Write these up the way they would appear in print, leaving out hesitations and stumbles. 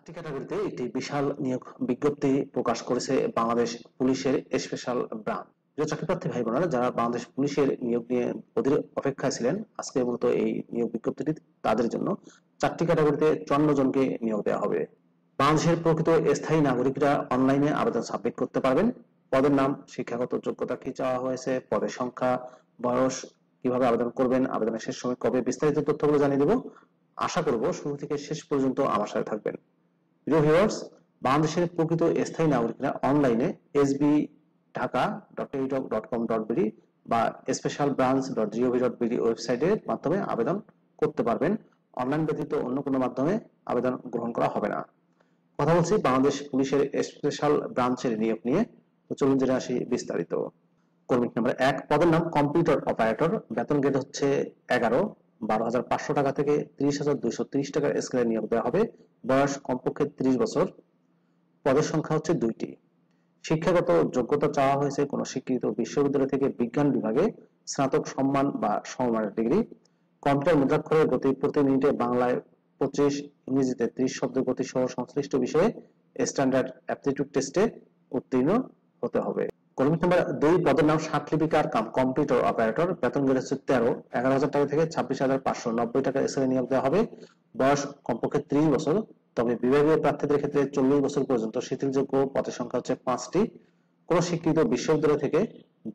4টি ক্যাটাগরিতে একটি বিশাল নিয়োগ বিজ্ঞপ্তি প্রকাশ করেছে বাংলাদেশ পুলিশের স্পেশাল ব্রাঞ্চ। প্রিয় চাকরিপ্রার্থী ভাই বোনেরা, যারা বাংলাদেশ পুলিশের নিয়োগ নিয়ে অধীর অপেক্ষায় ছিলেন, আজকে মূলত এই নিয়োগ বিজ্ঞপ্তিটি তাদের জন্য 4টি ক্যাটাগরিতে 54 জনকে নিয়োগ দেওয়া হবে। বাংলাদেশের প্রকৃত স্থায়ী নাগরিকরা অনলাইনে আবেদন সাবমিট করতে পারবেন। পদের নাম, শিক্ষাগত যোগ্যতা কি চাওয়া হয়েছে, পদের সংখ্যা, বয়স, কিভাবে আবেদন করবেন, আবেদনের শেষ সময় কবে, বিস্তারিত তথ্যগুলো জানিয়ে দেব। আশা করব শুরু থেকে শেষ পর্যন্ত আমার সাথে থাকবেন। প্রিয় ভিউয়ার্স, বাংলাদেশের প্রকৃত স্থায়ী নাগরিকরা অনলাইনে sbdhaka.telitalk.com.bd বা specialbranch.gov.bd ওয়েবসাইটের মাধ্যমে আবেদন করতে পারবেন। অনলাইন ব্যতীত অন্য কোনো মাধ্যমে আবেদন গ্রহণ করা হবে না। কথা বলছি বাংলাদেশ পুলিশের স্পেশাল ব্রাঞ্চের নিয়োগ নিয়ে। তো চলুন জেনে আসি বিস্তারিত। কর্মী নাম্বার 1, পদের নাম কম্পিউটার অপারেটর। বেতন গ্রেড হচ্ছে 11, 12,500 টাকা থেকে 30,230 টাকার স্কেলে নিয়োগ দেওয়া হবে। বয়স কমপক্ষে 30 বছর। পদের সংখ্যা হচ্ছে 2টি। শিক্ষাগত যোগ্যতা চাওয়া হয়েছে কোনো স্বীকৃত বিশ্ববিদ্যালয় থেকে বিজ্ঞান বিভাগে স্নাতক সম্মান বা সমমানের ডিগ্রি। কম্পিউটার মুদ্রাক্ষরের গতি প্রতি মিনিটে বাংলায় 25, ইংরেজিতে 30 শব্দের গতি সহ সংশ্লিষ্ট বিষয়ে স্ট্যান্ডার্ড অ্যাপটিটিউড টেস্টে উত্তীর্ণ হতে হবে। কর্মী নাম্বার 2, পদের নাম ষাটলিপিকার কাম কম্পিউটার অপারেটর। বেতন গ্রেড হচ্ছে 13, 11,000 টাকা থেকে 26,590 টাকা স্কেলে নিয়োগ দেওয়া হবে। বয়স কমপক্ষে 30 বছর। তবে বিভাগীয় প্রার্থীদের ক্ষেত্রে 40 বছর পর্যন্ত শিথিলযোগ্য। পদের সংখ্যা হচ্ছে 5টি। কোন স্বীকৃত বিশ্ববিদ্যালয় থেকে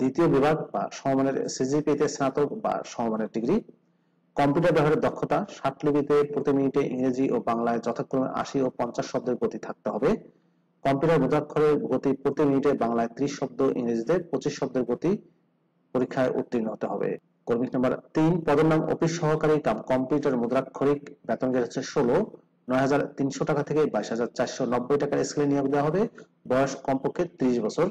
দ্বিতীয় বিভাগ বা সমমানের সিজিপিএতে স্নাতক বা সমমানের ডিগ্রি। কম্পিউটার ব্যবহারের দক্ষতা, ষাটলিপিতে প্রতি মিনিটে ইংরেজি ও বাংলায় যথাক্রমে 80 ও 50 শব্দের গতি থাকতে হবে। কম্পিউটার মুদ্রাক্ষরের গতি প্রতি মিনিটে বাংলায় 30 শব্দ, ইংরেজিতে 25 শব্দের গতি পরীক্ষায় উত্তীর্ণ হতে হবে। কর্মী নাম্বার 3, পদের নাম অফিস সহকারী কাম কম্পিউটার মুদ্রাক্ষরিক। বেতন গ্রেড হচ্ছে 16, 9,300 টাকা থেকে 22,490 টাকার স্কেলে নিয়োগ দেওয়া হবে। বয়স কমপক্ষে 30 বছর।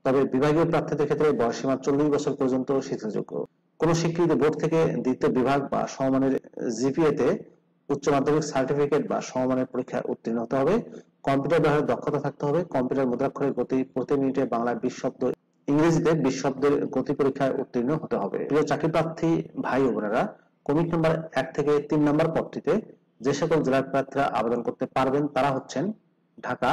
তবে বিভাগীয় প্রার্থীদের ক্ষেত্রে বয়সসীমা 40 বছর পর্যন্ত শিথিলযোগ্য। কোন স্বীকৃত বোর্ড থেকে দ্বিতীয় বিভাগ বা সমমানের জিপিএতে উচ্চ মাধ্যমিক সার্টিফিকেট বা সমমানের পরীক্ষায় উত্তীর্ণ হতে হবে। কম্পিউটার ব্যবহারের দক্ষতা থাকতে হবে। কম্পিউটার মুদ্রাক্ষরের গতি প্রতি মিনিটে বাংলায় 20 শব্দ, ইংরেজিতে 20 শব্দের গতি পরীক্ষায় উত্তীর্ণ হতে হবে। প্রিয় চাকরি প্রার্থী ভাই ও বোনেরা, কমিট নাম্বার 1 থেকে 3 নম্বর পদটিতে যে সকল জেলার প্রার্থীরা আবেদন করতে পারবেন তারা হচ্ছেন ঢাকা,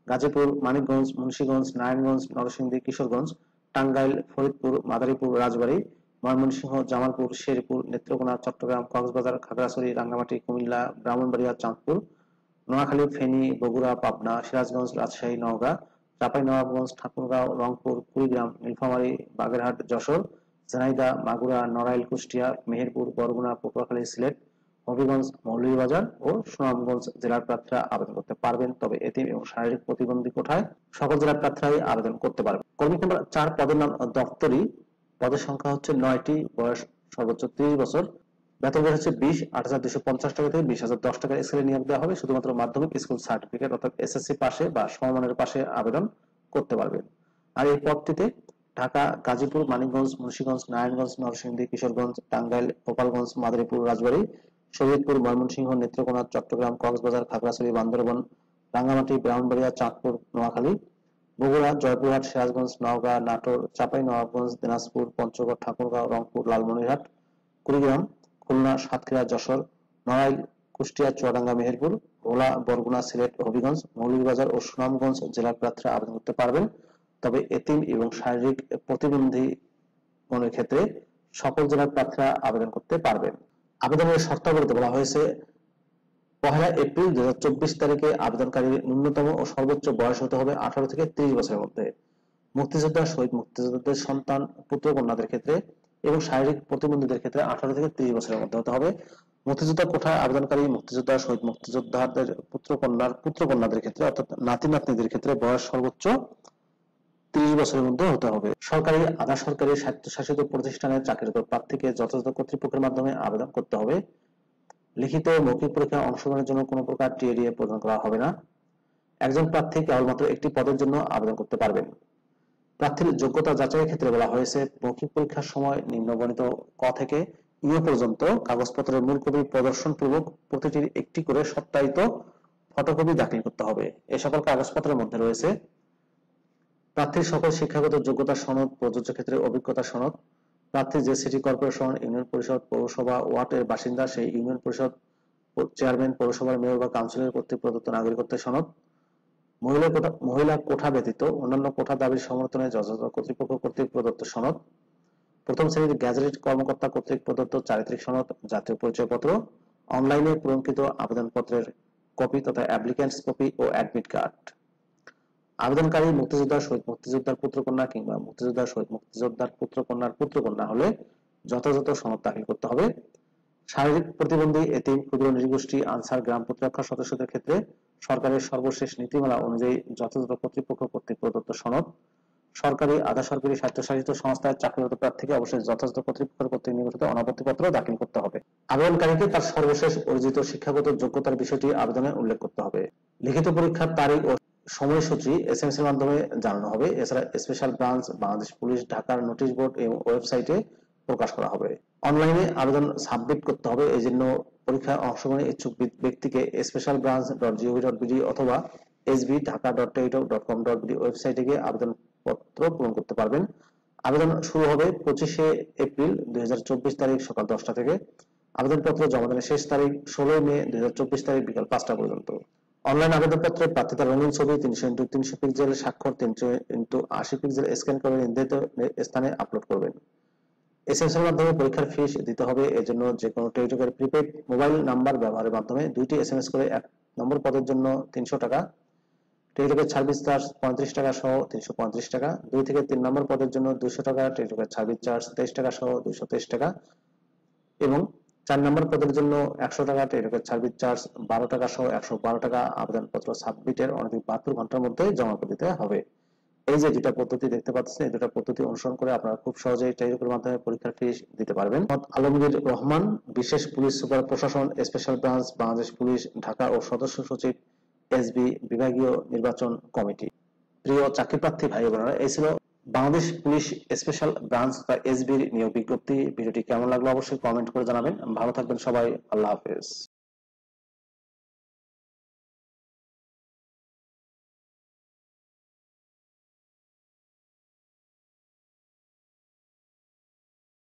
গাজীপুর, মানিকগঞ্জ, মুন্সিগঞ্জ, নারায়ণগঞ্জ, নরসিংদী, কিশোরগঞ্জ, টাঙ্গাইল, ফরিদপুর, মাদারীপুর, রাজবাড়ী, ময়মনসিংহ, জামালপুর, শেরপুর, নেত্রকোনা, চট্টগ্রাম, কক্সবাজার, খাগড়াছড়ি, রাঙ্গামাটি, কুমিল্লা, ব্রাহ্মণবাড়িয়া, চাঁদপুর, নোয়াখালী, ফেনী, বগুড়া, পাবনা, সিরাজগঞ্জ, রাজশাহী, নওগাঁ, চাঁপাইনবাবগঞ্জ, ঠাকুরগাঁও, রংপুর, কুড়িগ্রাম, নীলফামারী, বাগেরহাট, যশোর, ঝিনাইদহ, মাগুরা, নড়াইল, কুষ্টিয়া, মেহেরপুর, বরগুনা, পটুয়াখালী, সিলেট, হবিগঞ্জ, মৌলভীবাজার ও সুনামগঞ্জ জেলার প্রার্থীরা আবেদন করতে পারবেন। তবে এতিম এবং শারীরিক প্রতিবন্ধী কোঠায় সকল জেলার প্রার্থীরাই আবেদন করতে পারবেন। কর্মী নাম্বার 4, পদের নাম দপ্তরি। পদের সংখ্যা হচ্ছে 9টি। বয়স সর্বোচ্চ 30 বছর। বেতন গ্রেড হচ্ছে 20, 8,250 টাকা থেকে 20,010 টাকার স্কেলে নিয়োগ দেওয়া হবে। শুধুমাত্র মাধ্যমিক স্কুল সার্টিফিকেট অর্থাৎ এসএসসি পাশে বা সমমানের পাশে আবেদন করতে পারবেন। আর এই পদটিতে ঢাকা, গাজীপুর, মানিকগঞ্জ, মুন্সিগঞ্জ, নারায়ণগঞ্জ, নরসিংদী, কিশোরগঞ্জ, টাঙ্গাইল, গোপালগঞ্জ, মাদারীপুর, রাজবাড়ী, শরীয়তপুর, ময়মনসিংহ, নেত্রকোনা, চট্টগ্রাম, কক্সবাজার, খাগড়াছড়ি, বান্দরবান, রাঙ্গামাটি, ব্রাহ্মণবাড়িয়া, চাঁদপুর, নোয়াখালী, বগুড়া, জয়পুরহাট, সিরাজগঞ্জ, নওগাঁ, নাটোর, চাঁপাইনবাবগঞ্জ, দিনাজপুর, পঞ্চগড়, ঠাকুরগাঁও, রংপুর, লালমনিরহাট, কুড়িগ্রাম, খুলনা, সাতক্ষীরা, যশোর, নড়াইল, কুষ্টিয়া, চুয়াডাঙ্গা, মেহেরপুর, ভোলা, বরগুনা, সিলেট, হবিগঞ্জ, মৌলভীবাজার ও সুনামগঞ্জ জেলার প্রার্থীরা আবেদন করতে পারবেন। তবে এতিম এবং শারীরিক প্রতিবন্ধী গণের ক্ষেত্রে সকল জেলার প্রার্থীরা আবেদন করতে পারবেন। আবেদনের শর্তাবলীতে বলা হয়েছে 1 এপ্রিল 2024 তারিখে আবেদনকারীর ন্যূনতম ও সর্বোচ্চ বয়স হতে হবে 18 থেকে 30 বছরের মধ্যে। মুক্তিযোদ্ধা, শহীদ মুক্তিযোদ্ধাদের সন্তান, পুত্র কন্যাদের ক্ষেত্রে এবং শারীরিক প্রতিবন্ধীদের ক্ষেত্রে 18 থেকে 30 বছরের মধ্যে হতে হবে। মুক্তিযোদ্ধা কোঠায় আবেদনকারী মুক্তিযোদ্ধা, শহীদ মুক্তিযোদ্ধাদের পুত্র কন্যাদের ক্ষেত্রে অর্থাৎ নাতি নাতনিদের ক্ষেত্রে বয়স সর্বোচ্চ 30 বছরের মধ্যে হতে হবে। সরকারি, আধা সরকারি, স্বায়ত্তশাসিত প্রতিষ্ঠানে চাকরিরত প্রার্থীকে যথাযথ কর্তৃপক্ষের মাধ্যমে আবেদন করতে হবে। লিখিত ও মৌখিক পরীক্ষায় অংশগ্রহণের জন্য কোনো প্রকার টিএডিএ প্রদান করা হবে না। একজন প্রার্থী কেবলমাত্র একটি পদের জন্য আবেদন করতে পারবেন। প্রার্থীর যোগ্যতা যাচাইয়ের ক্ষেত্রে বলা হয়েছে মৌখিক পরীক্ষার সময় নিম্নবর্ণিত ক থেকে ইউ পর্যন্ত কাগজপত্রের মূল কপি প্রদর্শন পূর্বক প্রতিটির একটি করে সত্যায়িত ফটোকপি দাখিল করতে হবে। এই সকল কাগজপত্রের মধ্যে রয়েছে প্রার্থীর সকল শিক্ষাগত যোগ্যতা সনদ, প্রযোজ্য ক্ষেত্রে অভিজ্ঞতা সনদ, প্রার্থী যে সিটি কর্পোরেশন, ইউনিয়ন পরিষদ, পৌরসভা, ওয়ার্ডের বাসিন্দা সেই ইউনিয়ন পরিষদ চেয়ারম্যান, পৌরসভার মেয়র বা কাউন্সিলর কর্তৃক প্রদত্ত নাগরিকত্বের সনদ, মহিলা কোঠা ব্যতীত অন্যান্য কোঠা দাবির সমর্থনে যথাযথ কর্তৃপক্ষ কর্তৃক প্রদত্ত সনদ, প্রথম শ্রেণীর গ্যাজেটেড কর্মকর্তা কর্তৃক প্রদত্ত চারিত্রিক সনদ, জাতীয় পরিচয়পত্র, অনলাইনে পূরণকৃত আবেদনপত্রের কপি তথা অ্যাপ্লিক্যান্টস কপি ও অ্যাডমিট কার্ড। আবেদনকারী মুক্তিযোদ্ধা, শহীদ মুক্তিযোদ্ধার পুত্রকন্যা কিংবা মুক্তিযোদ্ধা, শহীদ মুক্তিযোদ্ধার পুত্রকন্যা হলে যথাযথ সনদ দাখিল করতে হবে। শারীরিক প্রতিবন্ধী, এতিম, ক্ষুদ্র নৃগোষ্ঠী, আনসার, গ্রাম প্রতিরক্ষা সদস্যদের ক্ষেত্রে সরকারের সর্বশেষ নীতিমালা অনুযায়ী যথাযথ কর্তৃপক্ষ কর্তৃক প্রদত্ত সনদ। সরকারি, আধা সরকারি, স্বায়ত্তশাসিত সংস্থায় চাকরিরত প্রার্থীকে অবশ্যই যথাযথ কর্তৃপক্ষ কর্তৃক নির্গঠিত অনাপত্তিপত্র দাখিল করতে হবে। আবেদনকারীকে তার সর্বশেষ অর্জিত শিক্ষাগত যোগ্যতার বিষয়টি আবেদনে উল্লেখ করতে হবে। লিখিত পরীক্ষার তারিখ ও সময়সূচি এসএমএস এর মাধ্যমে জানানো হবে। এছাড়া স্পেশাল ব্রাঞ্চ, বাংলাদেশ পুলিশ, ঢাকার নোটিশ বোর্ড এবং ওয়েবসাইটে প্রকাশ করা হবে। অনলাইনে আবেদন সাবমিট করতে হবে। এই জন্য পরীক্ষায় অংশগ্রহণের ইচ্ছুক ব্যক্তিকে specialbranch.gov.bd অথবা sbdhaka.টেলিটক.com.bd ওয়েবসাইটে গিয়ে আবেদনপত্র পূরণ করতে পারবেন। আবেদন শুরু হবে 25শে এপ্রিল 2024 তারিখ সকাল 10টা থেকে। আবেদনপত্র জমা দানের শেষ তারিখ 16 মে 2024 তারিখ বিকাল 5টা পর্যন্ত। অনলাইন আবেদনপত্রে প্রার্থীর রঙিন ছবি 300x300 পিক্সেল, স্বাক্ষর 300x80 পিক্সেল স্ক্যান করে নির্ধারিত স্থানে আপলোড করবেন। এসএমএস এর মাধ্যমে পরীক্ষার ফিস দিতে হবে। এজন্য যে কোনো টেলিটকের প্রিপেড মোবাইল নাম্বার ব্যবহারের মাধ্যমে 2টি এসএমএস করে 1 নম্বর পদের জন্য 300 টাকা, টেলিটকের সার্ভিস চার্জ 35 টাকা সহ 335 টাকা, 2 থেকে 3 নম্বর পদের জন্য 200 টাকা, টেলিটকের সার্ভিস চার্জ 23 টাকা সহ 223 টাকা এবং 4 নম্বর পদের জন্য 100 টাকা, টেলিটকের সার্ভিস চার্জ 12 টাকা সহ 112 টাকা আবেদনপত্র সাবমিটের অনধিক 72 ঘন্টার মধ্যে জমা করে দিতে হবে। এই যে দুটা পদ্ধতি দেখতে পাচ্ছেন, এই দুটা পদ্ধতি অনুসরণ করে আপনারা খুব সহজেই টেলিটকের মাধ্যমে পরীক্ষার ফি দিতে পারবেন। আলমগীর রহমান, বিশেষ পুলিশ সুপার প্রশাসন, special branch, Bangladesh police, Dhaka ও সদস্য সচিব, এসবি, বিভাগীয় নির্বাচন কমিটি। প্রিয় চাকরিপ্রার্থী ভাই বোনেরা, এই ছিল বাংলাদেশ পুলিশ স্পেশাল ব্রাঞ্চ বা এসবির নিয়োগ বিজ্ঞপ্তি। ভিডিওটি কেমন লাগলো অবশ্যই কমেন্ট করে জানাবেন। ভালো থাকবেন সবাই। আল্লাহ হাফেজ।